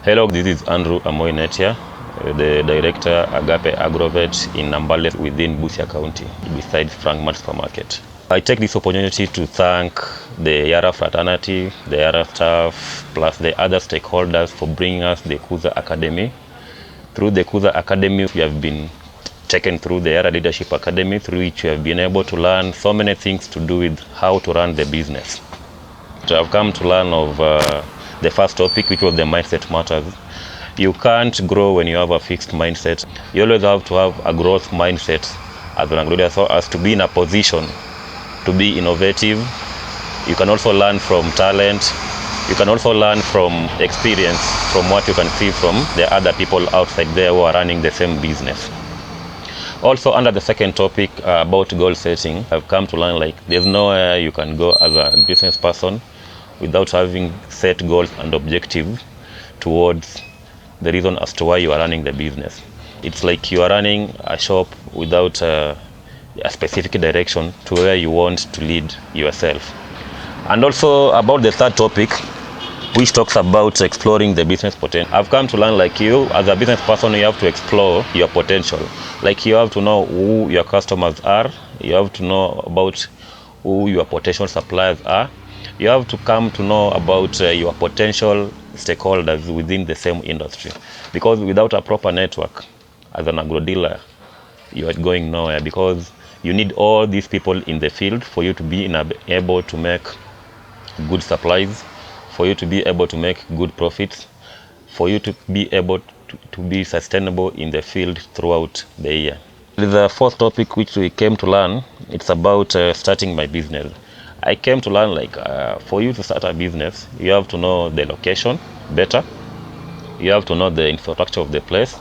Hello, this is Andrew Amoinetia, the director Agape Agrovet in Nambale within Busia County, beside Frankmart Supermarket. I take this opportunity to thank the Yara fraternity, the Yara staff, plus the other stakeholders for bringing us the Kuza Academy. Through the Kuza Academy, we have been taken through the Yara Leadership Academy, through which we have been able to learn so many things to do with how to run the business. I've come to learn of the first topic, which was the mindset matters. You can't grow when you have a fixed mindset. You always have to have a growth mindset as an agriculture, so as to be in a position to be innovative. You can also learn from talent. You can also learn from experience, from what you can see from the other people outside there who are running the same business. Also, under the second topic about goal setting, I've come to learn like there's nowhere you can go as a business person without having set goals and objectives towards the reason as to why you are running the business. It's like you are running a shop without a specific direction to where you want to lead yourself. And also about the third topic, which talks about exploring the business potential. I've come to learn like you, as a business person, you have to explore your potential. Like you have to know who your customers are. You have to know about who your potential suppliers are. You have to come to know about your potential stakeholders within the same industry. Because without a proper network, as an agro dealer, you are going nowhere, because you need all these people in the field for you to be able to make good supplies, for you to be able to make good profits, for you to be able to be sustainable in the field throughout the year. The fourth topic which we came to learn, it's about starting my business. I came to learn like for you to start a business, you have to know the location better. You have to know the infrastructure of the place,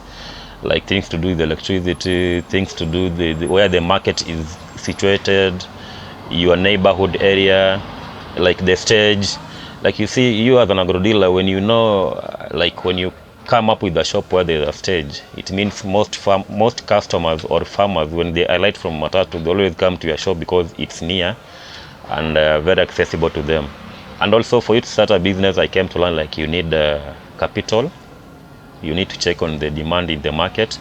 like things to do with electricity, things to do with where the market is situated, your neighborhood area, like the stage. Like you see, you as an agro dealer, when you know, like when you come up with a shop where there's a stage, it means most customers or farmers, when they alight from Matatu, they always come to your shop because it's near and very accessible to them. And also for you to start a business, I came to learn like you need capital. You need to check on the demand in the market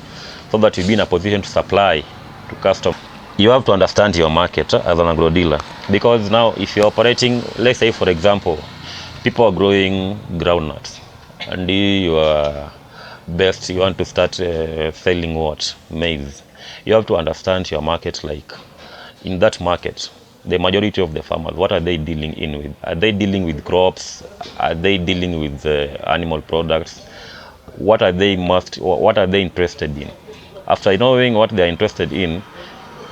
so that you be in a position to supply to customers. You have to understand your market as an agro dealer, because now if you're operating, let's say for example, people are growing groundnuts and you are best, you want to start selling what? Maize. You have to understand your market. Like in that market, the majority of the farmers, what are they dealing in with? Are they dealing with crops? Are they dealing with animal products? What are they interested in? After knowing what they are interested in,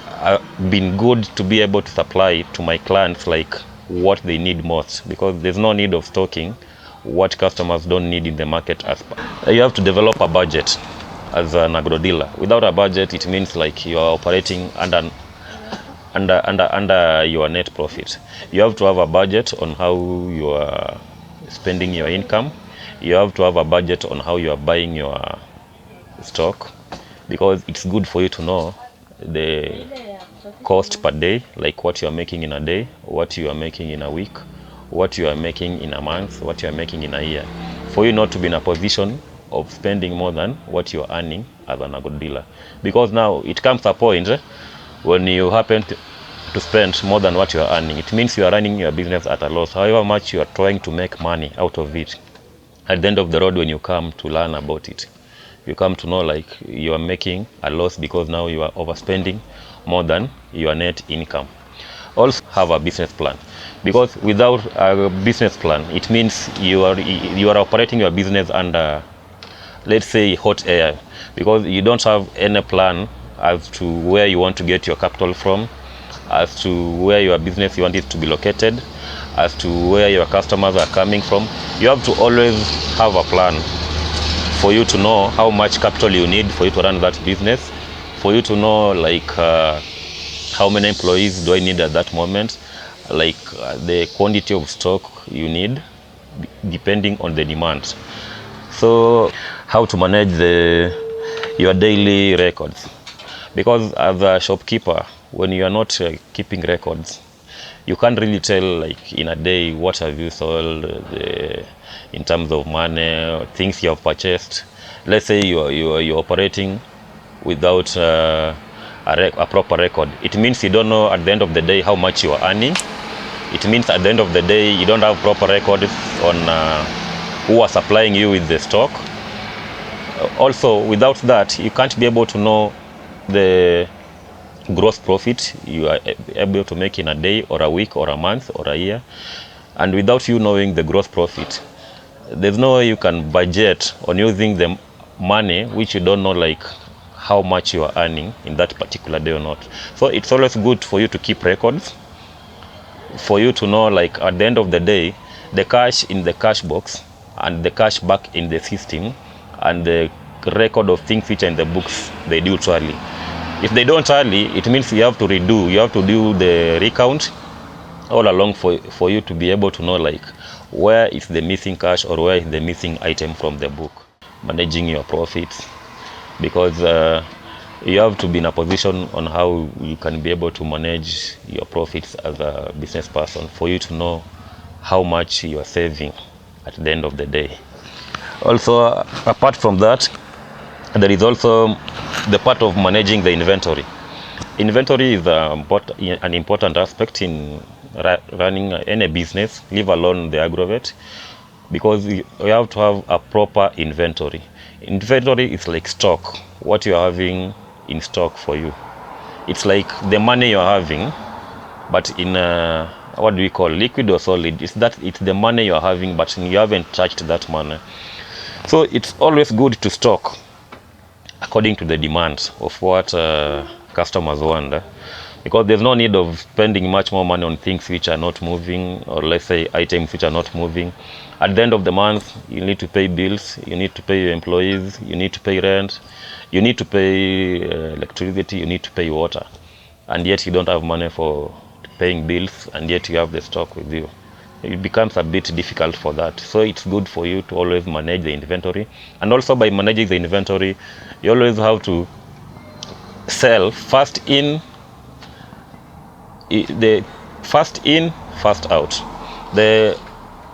I've been good to be able to supply to my clients like what they need most, because there's no need of stocking what customers don't need in the market. You have to develop a budget as an agro dealer. Without a budget, it means like you are operating under your net profit. You have to have a budget on how you are spending your income. You have to have a budget on how you are buying your stock, because it's good for you to know the cost per day, like what you are making in a day, what you are making in a week, what you are making in a month, what you are making in a year, for you not to be in a position of spending more than what you are earning as an agro dealer. Because now it comes a point when you happen to spend more than what you are earning, it means you are running your business at a loss, however much you are trying to make money out of it. At the end of the road, when you come to learn about it, you come to know like you are making a loss because now you are overspending more than your net income. Also have a business plan, because without a business plan, it means you are operating your business under, let's say, hot air, because you don't have any plan as to where you want to get your capital from, as to where your business you want it to be located, as to where your customers are coming from. You have to always have a plan for you to know how much capital you need for you to run that business, for you to know like how many employees do I need at that moment, like the quantity of stock you need depending on the demand. So how to manage your daily records, because as a shopkeeper, when you are not keeping records, you can't really tell like in a day what have you sold, in terms of money, things you have purchased. Let's say you're operating without a proper record. It means you don't know at the end of the day how much you are earning. It means at the end of the day you don't have proper records on who are supplying you with the stock. Also, without that, you can't be able to know the gross profit you are able to make in a day or a week or a month or a year. And without you knowing the gross profit, there's no way you can budget on using the money which you don't know like how much you are earning in that particular day or not. So it's always good for you to keep records, for you to know like at the end of the day the cash in the cash box and the cash back in the system and the record of things which are in the books, they do tally. If they don't tally, it means you have to redo, you have to do the recount all along for you to be able to know like where is the missing cash or where is the missing item from the book. Managing your profits, because you have to be in a position on how you can be able to manage your profits as a business person, for you to know how much you are saving at the end of the day. Also, apart from that, there is also the part of managing the inventory. Inventory is an important aspect in running any business, leave alone the agrovet, because you have to have a proper inventory. Inventory is like stock, what you are having in stock for you. It's like the money you are having, but in what do we call liquid or solid? It's the money you are having, but you haven't touched that money. So it's always good to stock according to the demands of what customers want, because there's no need of spending much more money on things which are not moving, or let's say items which are not moving. At the end of the month, you need to pay bills, you need to pay your employees, you need to pay rent, you need to pay electricity, you need to pay water, and yet you don't have money for paying bills, and yet you have the stock with you. It becomes a bit difficult for that. So it's good for you to always manage the inventory, and also by managing the inventory, you always have to sell first in, first out. The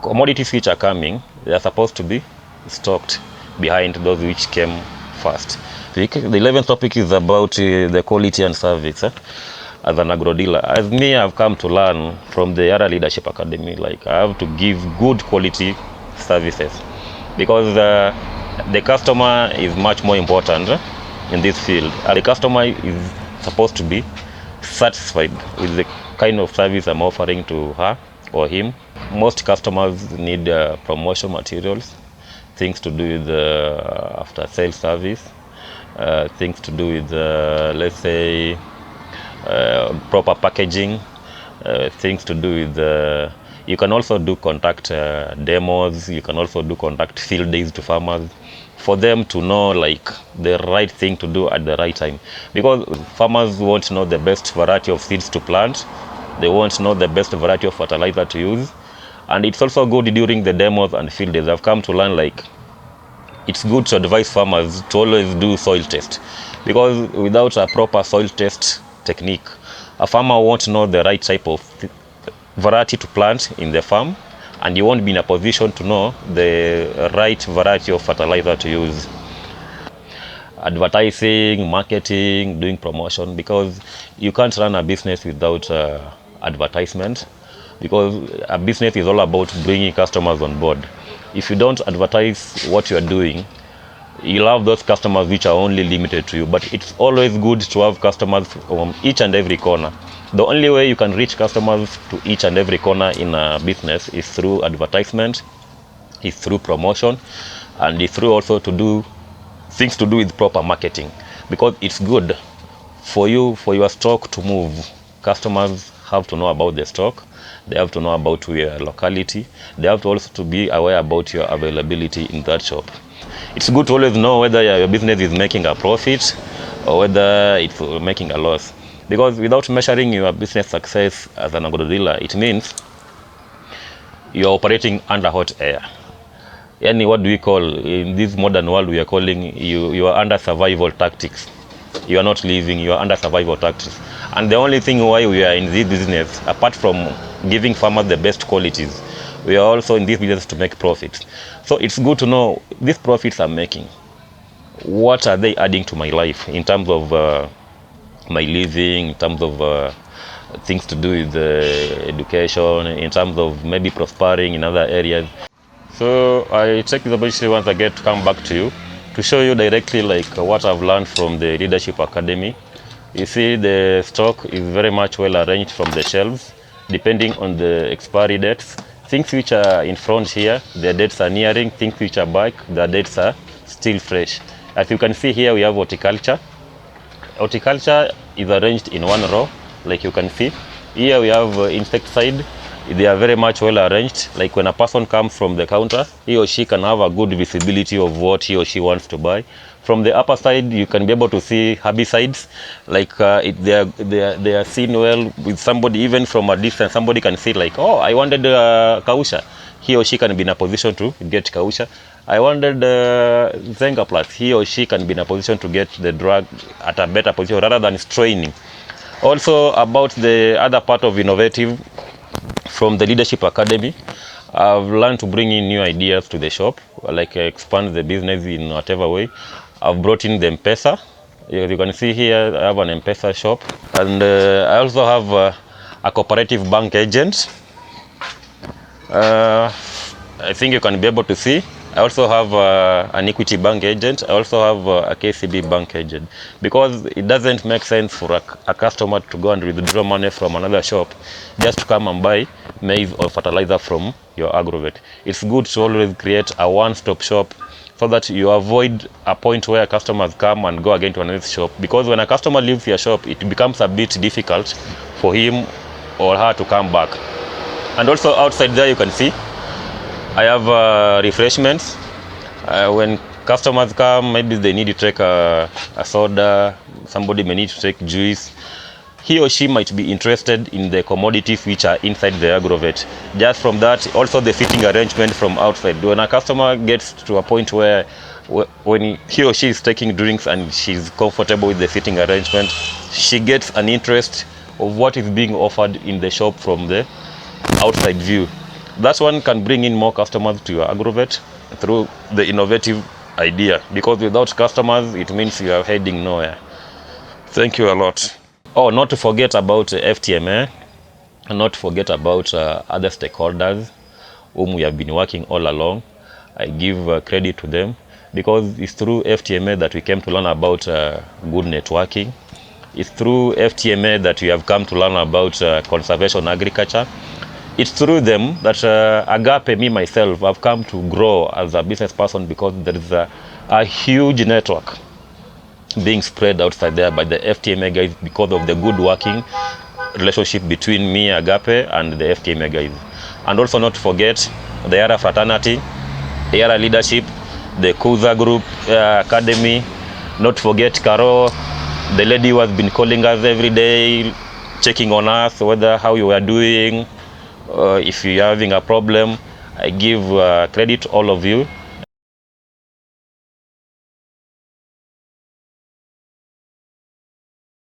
commodities which are coming, they are supposed to be stocked behind those which came first. The 11th topic is about the quality and service. As an agro dealer, as me, I've come to learn from the Yara Leadership Academy, like I have to give good quality services, because the customer is much more important in this field. The customer is supposed to be satisfied with the kind of service I'm offering to her or him. Most customers need promotion materials, things to do with after sales service, things to do with let's say proper packaging, things to do with you can also do contact demos, you can also do contact field days to farmers, for them to know like the right thing to do at the right time, because farmers won't know the best variety of seeds to plant, they won't know the best variety of fertilizer to use. And it's also good during the demos and field days, I've come to learn like it's good to advise farmers to always do soil test, because without a proper soil test technique, a farmer won't know the right type of variety to plant in the farm, and you won't be in a position to know the right variety of fertilizer to use. Advertising, marketing, doing promotion, because you can't run a business without advertisement, because a business is all about bringing customers on board. If you don't advertise what you are doing, you'll have those customers which are only limited to you. But it's always good to have customers from each and every corner. The only way you can reach customers to each and every corner in a business is through advertisement, is through promotion, and is through also to do things to do with proper marketing, because it's good for you, for your stock to move. Customers have to know about the stock, they have to know about your locality, they have to also to be aware about your availability in that shop. It's good to always know whether your business is making a profit or whether it's making a loss, because without measuring your business success as an agro dealer, it means you're operating under hot air. Yani, what do we call in this modern world, we are calling you are under survival tactics. you are not living, you are under survival tactics. And the only thing why we are in this business, apart from giving farmers the best qualities, we are also in this business to make profits. So it's good to know these profits I'm making, what are they adding to my life in terms of my living, in terms of things to do with education, in terms of maybe prospering in other areas. So I take this opportunity once again to come back to you to show you directly like what I've learned from the Leadership Academy. You see the stock is very much well arranged from the shelves depending on the expiry dates. Things which are in front here, the dates are nearing. Things which are back, the dates are still fresh. As you can see here, we have horticulture. Horticulture is arranged in one row, like you can see. Here we have insecticide. They are very much well arranged. Like when a person comes from the counter, he or she can have a good visibility of what he or she wants to buy. From the upper side, you can be able to see herbicides. Like they are seen well with somebody, even from a distance. Somebody can see like, oh, I wanted kausha. He or she can be in a position to get kausha. I wanted Zenga Plus. He or she can be in a position to get the drug at a better position rather than straining. Also about the other part of innovative, from the Leadership Academy, I've learned to bring in new ideas to the shop, like expand the business in whatever way. I've brought in the M-Pesa. You can see here I have an M-Pesa shop, and I also have a cooperative bank agent. I think you can be able to see. I also have an Equity bank agent. I also have a KCB bank agent, because it doesn't make sense for a customer to go and withdraw money from another shop just to come and buy maize or fertilizer from your agrovet. It's good to always create a one-stop shop so that you avoid a point where customers come and go again to another shop, because when a customer leaves your shop, it becomes a bit difficult for him or her to come back. And also outside there you can see I have refreshments. When customers come, maybe they need to take a soda, somebody may need to take juice. He or she might be interested in the commodities which are inside the agrovet. Just from that, also the seating arrangement from outside. When a customer gets to a point where when he or she is taking drinks and she's comfortable with the seating arrangement, she gets an interest of what is being offered in the shop from the outside view. That one can bring in more customers to your agrovet through the innovative idea, because without customers, it means you are heading nowhere. Thank you a lot. Oh, not to forget about FTMA, and not to forget about other stakeholders whom we have been working all along. I give credit to them, because it's through FTMA that we came to learn about good networking. It's through FTMA that we have come to learn about conservation agriculture. It's through them that Agape, me myself, I've come to grow as a business person, because there is a huge network being spread outside there by the FTMA guys, because of the good working relationship between me, Agape, and the FTMA guys. And also not to forget the Yara fraternity, Yara leadership, the Kuza group academy. Not to forget Caro, the lady who has been calling us every day, checking on us, whether how you are doing. If you are having a problem, I give credit to all of you.